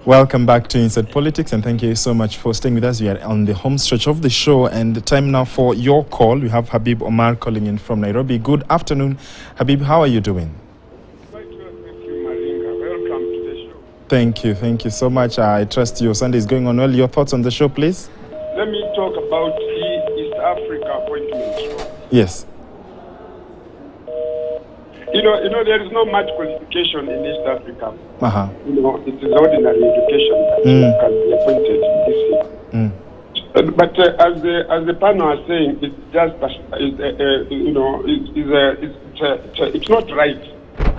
Welcome back to Inside Politics, and thank you so much for staying with us. We are on the home stretch of the show, and the time now for your call. We have Habib Omar calling in from Nairobi. Good afternoon, Habib. How are you doing? Thank you, Maringa. Welcome to the show. Thank you so much. I trust your Sunday is going on well. Your thoughts on the show, please? Let me talk about the East Africa appointment. Yes. You know, there is not much qualification in East Africa. It is ordinary education that can be appointed in this year. But as the panel are saying, it's just it's not right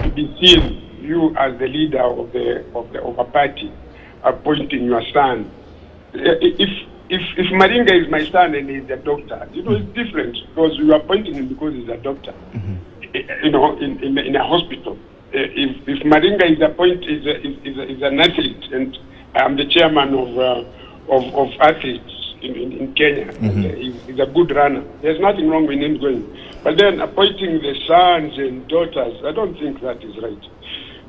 to be seen you as the leader of a party appointing your son. If Maringa is my son and he's a doctor, it's different because you are appointing him because he's a doctor. In a hospital. If Maringa is appointed is an athlete, and I'm the chairman of athletes in Kenya, he's a good runner. There's nothing wrong with him going. But then appointing the sons and daughters, I don't think that is right.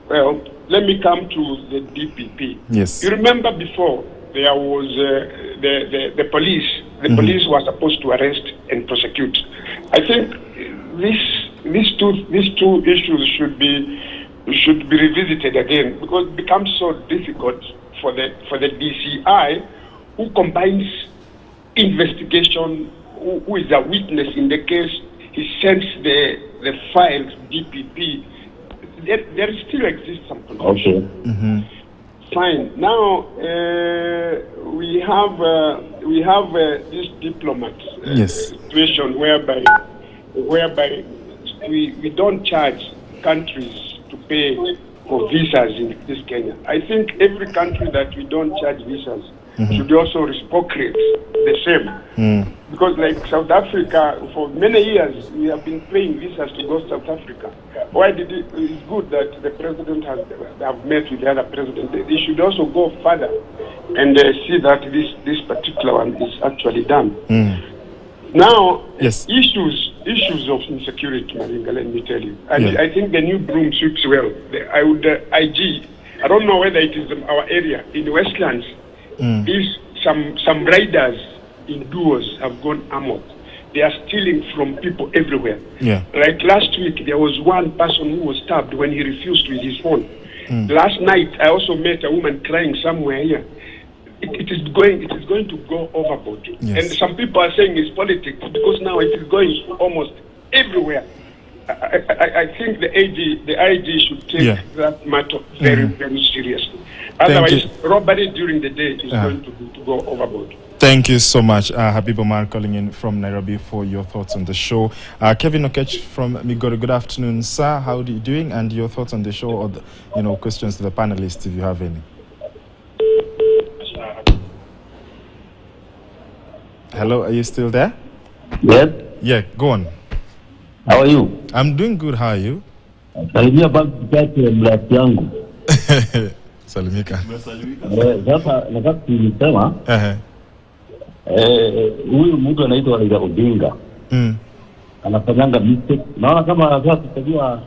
Well, let me come to the DPP. Yes. You remember before there was the police. The police were supposed to arrest and prosecute. I think these two issues should be revisited again, because it becomes so difficult for the DCI, who combines investigation, who is a witness in the case. He sends the files DPP. There still exists some confusion. Okay. Fine. Now we have this diplomat situation whereby we don't charge countries to pay for visas in this Kenya. I think every country that we don't charge visas should also reciprocate the same. Because like South Africa, for many years, we have been paying visas to go to South Africa. Why did it's good that the president have met with the other president. They should also go further and see that this particular one is actually done. Now, issues of insecurity, Maringa, let me tell you. I think the new broom sweeps well. IG, I don't know whether it is our area, in the Westlands, is some riders in duos have gone amok. They are stealing from people everywhere. Like last week, there was one person who was stabbed when he refused with his phone. Last night, I also met a woman crying somewhere here. It is going to go overboard. And some people are saying it's politics, because now it is going almost everywhere. I think the IG should take that matter very, very seriously. Otherwise, robbery during the day is going to go overboard. Thank you so much, Habib Omar, calling in from Nairobi, for your thoughts on the show. Kevin Okech from Migori, good afternoon, sir. How are you doing? And your thoughts on the show, or questions to the panelists, if you have any. Hello, are you still there? Yes. Yeah, go on. How are you? I'm doing good. How are you? Salimia baki mlaki yangu. Salimika. Sasa nataka kusema huyu mtu anaitwa Raila Odinga. Anafanyanga mistake. Naona kama sasa tutajua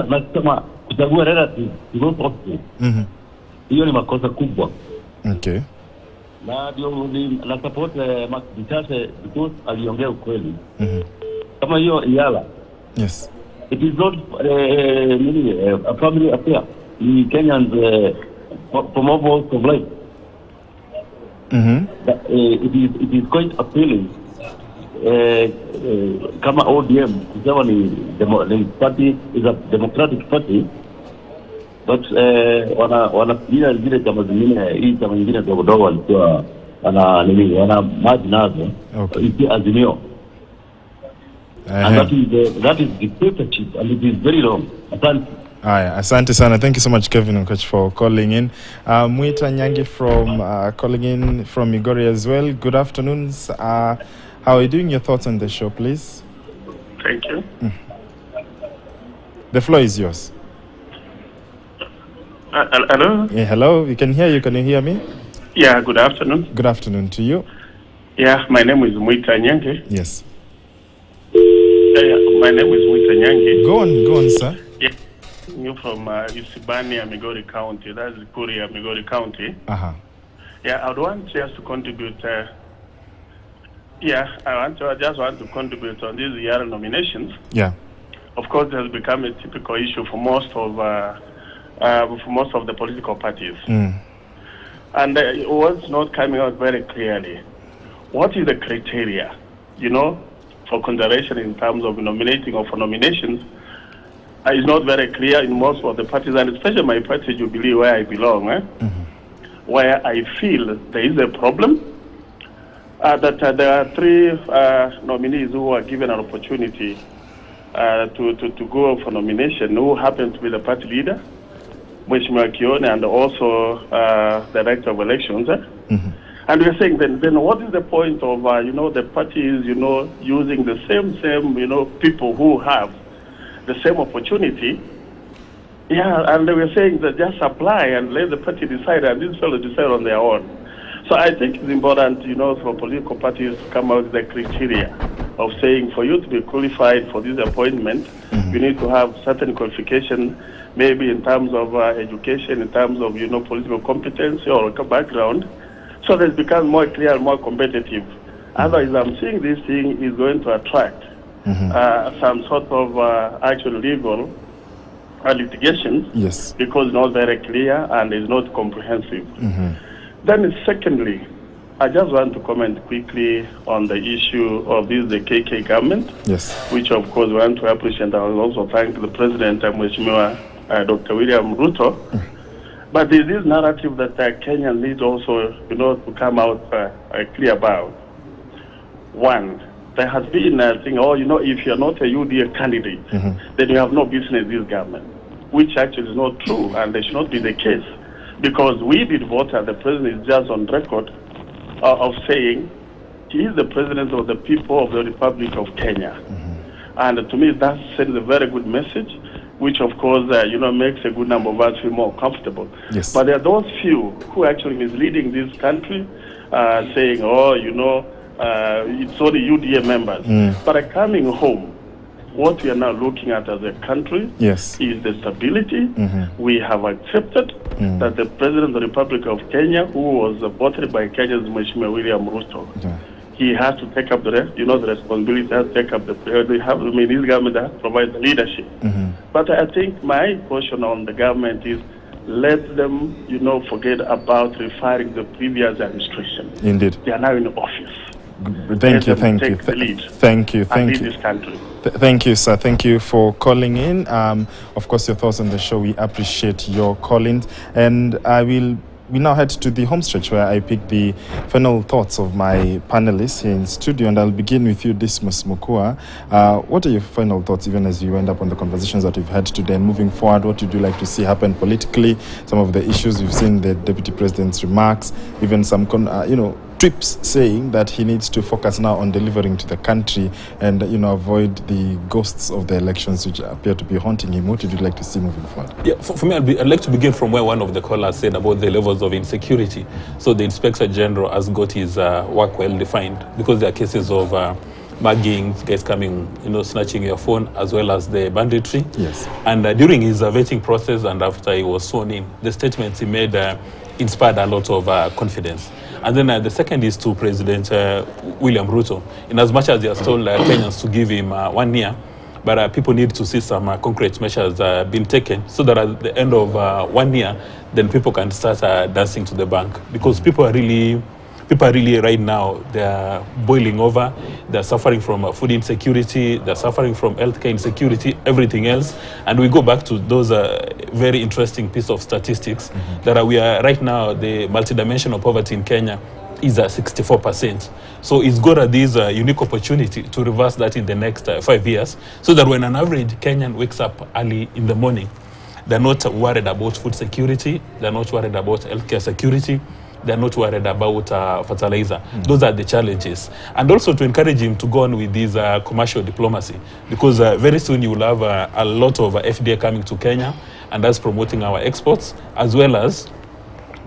nasema kuchagua relative go positive. Hiyo ni makosa kubwa. Okay. Na ndio na support Max Bichase because aliongea ukweli. Kama hiyo Iyala. Yes. It is not a family affair. The Kenyans from all walks of life. It is quite appealing. Kama ODM kusema ni party is a democratic party, but wanafikiria zile chama zingine, hii chama nyingine dogo walikuwa wana maji nazo. It's Azimio. And that is dictatorship, and it is very wrong. Asante sana. Thank you so much, Kevin Okech, for calling in. Mwita Nyangi from calling in from Migori as well. Good afternoon. How are you doing? Your thoughts on the show, please. Thank you. The floor is yours. Hello? Yeah, hello. We can hear you. Can you hear me? Yeah, good afternoon. Good afternoon to you. Yeah, my name is Mwita Nyangi. Yes. My name is Mwita Nyangi. Go on, sir. Yeah. you from Isibania, Migori County. That's Kuria, Migori County. Yeah, I would want just to contribute. I just want to contribute on these year nominations. Yeah. Of course, it has become a typical issue for most of the political parties. And it was not coming out very clearly. What is the criteria, for consideration in terms of nominating or for nominations? Is not very clear in most of the parties, and especially my party, Jubilee, where I belong, where I feel there is a problem. That there are 3 nominees who are given an opportunity to go for nomination, who happen to be the party leader, Mheshimiwa Kione, and also Director of Elections. And we're saying then what is the point of the parties using the same people who have the same opportunity? And we're saying that just apply and let the party decide, and these fellows decide on their own. So I think it's important, for political parties to come out with the criteria of saying for you to be qualified for this appointment, you need to have certain qualification, maybe in terms of education, in terms of, political competency or background, so that it becomes more clear and more competitive. Otherwise, I'm seeing this thing is going to attract some sort of actual legal litigation, because it's not very clear and it's not comprehensive. Then secondly, I just want to comment quickly on the issue of the KK government, which of course we want to appreciate. I will also thank the President, Mheshimiwa Dr. William Ruto. But there is this narrative that Kenya needs also, to come out clear about. One, there has been a thing, if you're not a UDA candidate, then you have no business in this government, which actually is not true, and it should not be the case. Because we did vote, and the president is just on record of saying he is the president of the people of the Republic of Kenya. And to me, that sends a very good message, which of course, makes a good number of us feel more comfortable. But there are those few who are actually misleading this country, saying, it's only UDA members. But coming home, what we are now looking at as a country is the stability. We have accepted that the President of the Republic of Kenya, who was voted by Kenya's Mheshimiwa William Ruto, he has to take up the responsibility, has to take up his government has to provide the leadership. But I think my question on the government is, let them, forget about refiring the previous administration. Indeed. They are now in office. Thank you. Thank you, this country. Thank you, sir. Thank you for calling in. Of course, your thoughts on the show, we appreciate your call-ins. And we now head to the home stretch where I pick the final thoughts of my panelists here in studio. And I'll begin with you, Dismas Mukua. What are your final thoughts, even as you end up on the conversations that we've had today? And moving forward, what would you like to see happen politically? Some of the issues we've seen, the Deputy President's remarks, even some, trips saying that he needs to focus now on delivering to the country and avoid the ghosts of the elections which appear to be haunting him. What would you like to see moving forward? Yeah, for me, I'd like to begin from where one of the callers said about the levels of insecurity. So the Inspector General has got his work well defined, because there are cases of mugging, guys coming, snatching your phone, as well as the banditry. And during his vetting process and after he was sworn in, the statements he made inspired a lot of confidence. And then the second is to President William Ruto. In as much as he has told Kenyans to give him 1 year, but people need to see some concrete measures being taken, so that at the end of 1 year, then people can start dancing to the bank. Because people are really right now, they're boiling over. They're suffering from food insecurity. They're suffering from healthcare insecurity, everything else. And we go back to those very interesting piece of statistics that we are right now, the multidimensional poverty in Kenya is at 64%. So it's got this unique opportunity to reverse that in the next 5 years, so that when an average Kenyan wakes up early in the morning, they're not worried about food security. They're not worried about healthcare security. They're not worried about fertilizer. Those are the challenges. And also to encourage him to go on with this commercial diplomacy, because very soon you will have a lot of FDI coming to Kenya, and that's promoting our exports as well as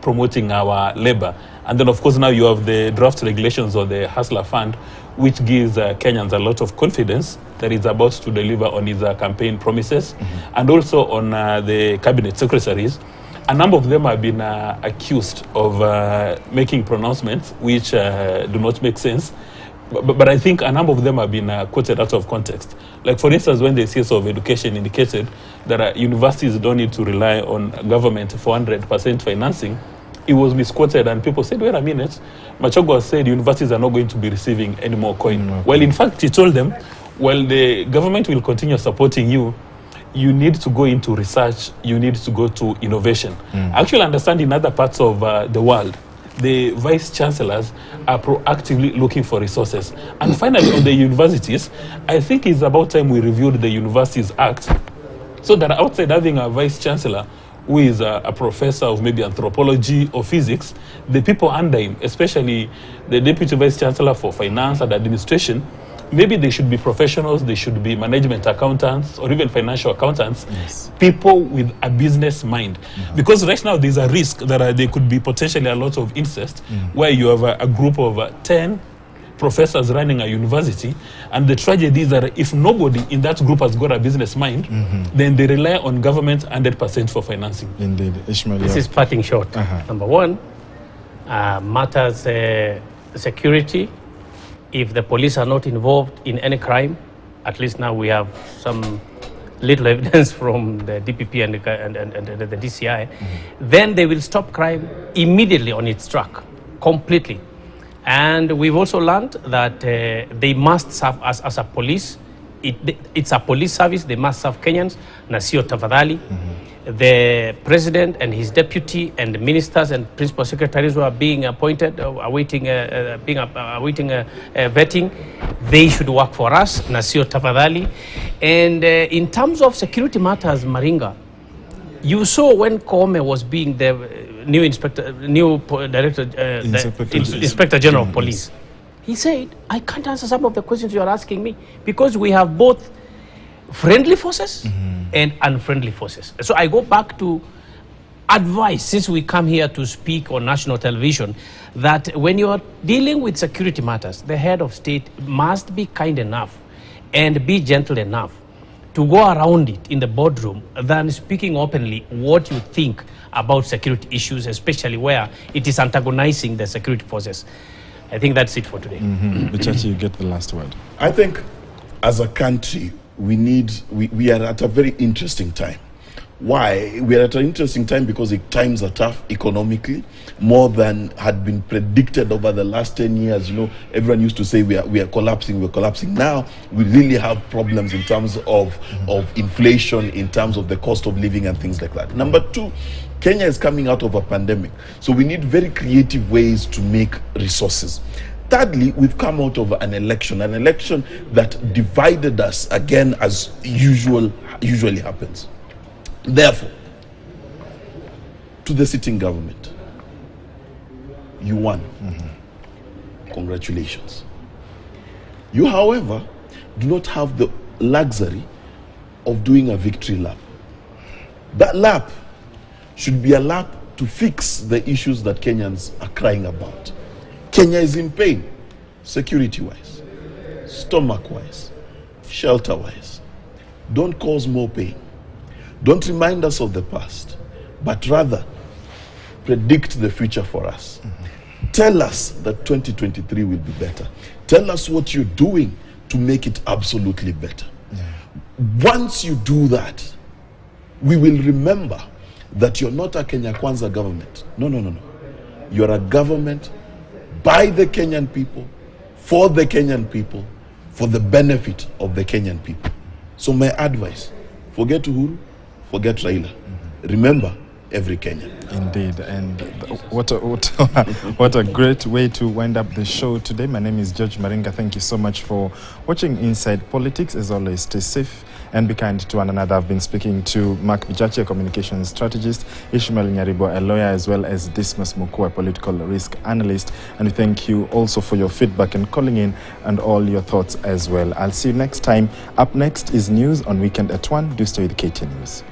promoting our labor. And then, of course, now you have the draft regulations of the Hustler Fund, which gives Kenyans a lot of confidence that he's about to deliver on his campaign promises, and also on the cabinet secretaries. A number of them have been accused of making pronouncements which do not make sense. But I think a number of them have been quoted out of context. Like, for instance, when the CS of Education indicated that universities don't need to rely on government for 100% financing, it was misquoted, and people said, wait a minute, Gachagua said universities are not going to be receiving any more coin. Well, in fact, he told them, well, the government will continue supporting you. You need to go into research, you need to go to innovation. I actually understand in other parts of the world, the vice chancellors are proactively looking for resources. And finally, on the universities, I think it's about time we reviewed the Universities Act, so that outside having a vice chancellor who is a professor of maybe anthropology or physics, the people under him, especially the deputy vice chancellor for finance and administration, maybe they should be professionals, they should be management accountants or even financial accountants, people with a business mind. Because right now there's a risk that there could be potentially a lot of incest, where you have a group of 10 professors running a university, and the tragedy is that if nobody in that group has got a business mind, then they rely on government 100% for financing. Indeed. Ishmael, this is parting short. Number one, matters security. If the police are not involved in any crime, at least now we have some little evidence from the DPP and the DCI, then they will stop crime immediately on its track, completely. And we've also learned that they must serve as a police. It's a police service. They must serve Kenyans. Nasio tafadhali. The president and his deputy and the ministers and principal secretaries who are being appointed, awaiting vetting, they should work for us. Nasio tafadhali. And in terms of security matters, Maringa, you saw when Koome was being the new inspector general of police, he said, I can't answer some of the questions you are asking me because we have both friendly forces and unfriendly forces. So I go back to advice, since we come here to speak on national television, that when you are dealing with security matters, the head of state must be kind enough and be gentle enough to go around it in the boardroom than speaking openly what you think about security issues, especially where it is antagonizing the security forces. I think that's it for today. Bichachi, you get the last word. I think as a country, we are at a very interesting time. Why? We are at an interesting time because the times are tough economically, more than had been predicted over the last 10 years. You know, everyone used to say we are collapsing, we're collapsing. Now we really have problems in terms of inflation, in terms of the cost of living and things like that. Number two, Kenya is coming out of a pandemic, so we need very creative ways to make resources. Thirdly, we've come out of an election that divided us again, as usually happens. Therefore, to the sitting government, you won. Congratulations. You, however, do not have the luxury of doing a victory lap. That lap should be a lap to fix the issues that Kenyans are crying about. Kenya is in pain, security-wise, stomach-wise, shelter-wise. Don't cause more pain. Don't remind us of the past, but rather predict the future for us. Tell us that 2023 will be better. Tell us what you're doing to make it absolutely better. Once you do that, we will remember that you're not a Kenya Kwanza government. No. You're a government by the Kenyan people, for the Kenyan people, for the benefit of the Kenyan people. So my advice, forget Uhuru, forget Raila. Remember every Kenyan. Indeed, and what a great way to wind up the show today. My name is George Maringa. Thank you so much for watching Inside Politics. As always, stay safe and be kind to one another. I've been speaking to Mark Bichachi, a communications strategist, Ishmael Nyaribo, a lawyer, as well as Dismas Mukua, a political risk analyst. And we thank you also for your feedback and calling in and all your thoughts as well. I'll see you next time. Up next is news on Weekend at 1. Do stay with KTN News.